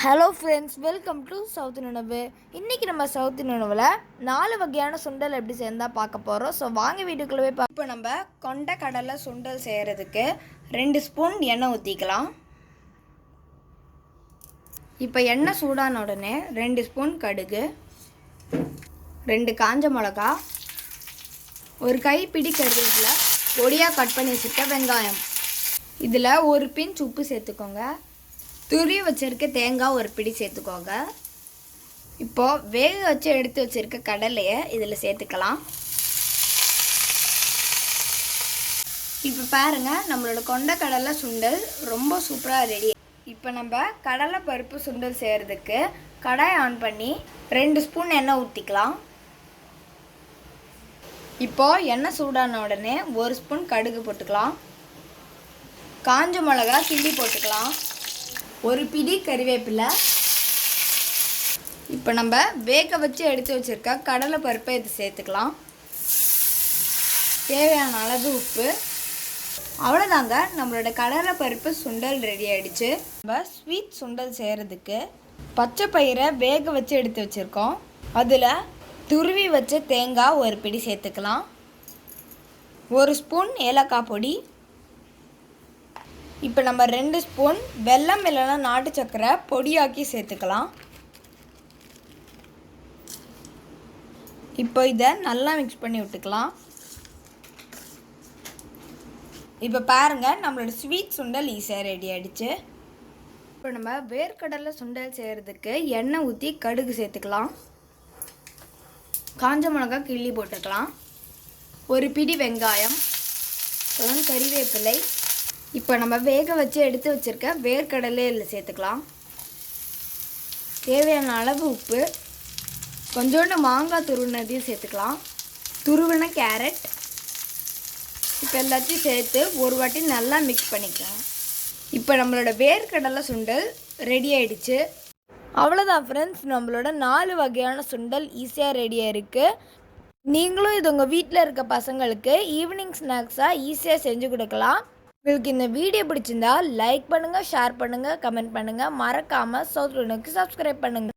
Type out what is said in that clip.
Hello friends, welcome to south உணவு. இன்றைக்கி நம்ம சவுத் உணவில் 4 வகையான சுண்டல் எப்படி சேர்ந்தால் பார்க்க போகிறோம். ஸோ வாங்க வீட்டுக்குள்ளே போய் இப்போ நம்ம கொண்ட கடலை சுண்டல் செய்கிறதுக்கு 2 ஸ்பூன் எண்ணெய் ஊற்றிக்கலாம். இப்போ எண்ணெய் சூடான உடனே 2 ஸ்பூன் கடுகு, 2 காஞ்ச மிளகா, ஒரு கைப்பிடி கருவேப்பிலை, பொடியாக கட் பண்ணி வச்சுருக்க வெங்காயம், இதில் ஒரு பிஞ்ச் உப்பு சேர்த்துக்கோங்க. துருவி வச்சுருக்க தேங்காய் ஒரு பிடி சேர்த்துக்கோங்க. இப்போது வேக வச்சு எடுத்து வச்சுருக்க கடலையை இதில் சேர்த்துக்கலாம். இப்போ பாருங்கள், நம்மளோட கொண்ட கடலை சுண்டல் ரொம்ப சூப்பராக ரெடி. இப்போ நம்ம கடலை பருப்பு சுண்டல் செய்கிறதுக்கு கடாய் ஆன் பண்ணி 2 ஸ்பூன் எண்ணெய் ஊற்றிக்கலாம். இப்போது எண்ணெய் சூடான உடனே 1 ஸ்பூன் கடுகு போட்டுக்கலாம். காஞ்ச மிளகா கிள்ளி போட்டுக்கலாம். ஒரு பிடி கறிவேப்பிலை. இப்போ நம்ம வேக வச்சு எடுத்து வச்சுருக்க கடலை பருப்பை இது சேர்த்துக்கலாம். தேவையான அளவு உப்பு. அவ்வளோதாங்க, நம்மளோட கடலை பருப்பு சுண்டல் ரெடி ஆகிடுச்சு. நம்ம ஸ்வீட் சுண்டல் செய்கிறதுக்கு பச்சை பயிரை வேக வச்சு எடுத்து வச்சுருக்கோம். அதில் துருவி வச்ச தேங்காய் ஒரு பிடி சேர்த்துக்கலாம். 1 ஸ்பூன் ஏலக்காய் பொடி. இப்போ நம்ம 2 ஸ்பூன் வெல்லம் இல்லைன்னா நாட்டு சர்க்கரை பொடியாக்கி சேர்த்துக்கலாம். இப்போ இதை நல்லா மிக்ஸ் பண்ணி விட்டுக்கலாம். இப்போ பாருங்கள், நம்மளோட ஸ்வீட் சுண்டல் ஈஸியாக ரெடி ஆகிடுச்சு. இப்போ நம்ம வேர்க்கடலை சுண்டல் செய்கிறதுக்கு எண்ணெய் ஊற்றி கடுகு சேர்த்துக்கலாம். காஞ்ச மிளகாய் கிள்ளி போட்டுக்கலாம். ஒரு பிடி வெங்காயம், கறிவேப்பிலை. இப்போ நம்ம வேக வச்சு எடுத்து வச்சுருக்க வேர்க்கடலை இதில் சேர்த்துக்கலாம். தேவையான அளவு உப்பு. கொஞ்சோண்டு மாங்காய் துருவினதையும் சேர்த்துக்கலாம். துருவின கேரட். இப்போ எல்லாத்தையும் சேர்த்து ஒரு வாட்டி நல்லா மிக்ஸ் பண்ணிக்கலாம். இப்போ நம்மளோட வேர்க்கடலை சுண்டல் ரெடி ஆகிடுச்சு. அவ்வளோதான் ஃப்ரெண்ட்ஸ், நம்மளோட 4 வகையான சுண்டல் ஈஸியாக ரெடியாக இருக்குது. நீங்களும் இது உங்கள் வீட்டில் இருக்க பசங்களுக்கு ஈவினிங் ஸ்நாக்ஸாக ஈஸியாக செஞ்சு கொடுக்கலாம். உங்களுக்கு இந்த வீடியோ பிடிச்சிருந்தா லைக் பண்ணுங்கள், ஷேர் பண்ணுங்கள், கமெண்ட் பண்ணுங்கள். மறக்காமல் சவுத் உணவுக்கு சப்ஸ்கிரைப் பண்ணுங்கள்.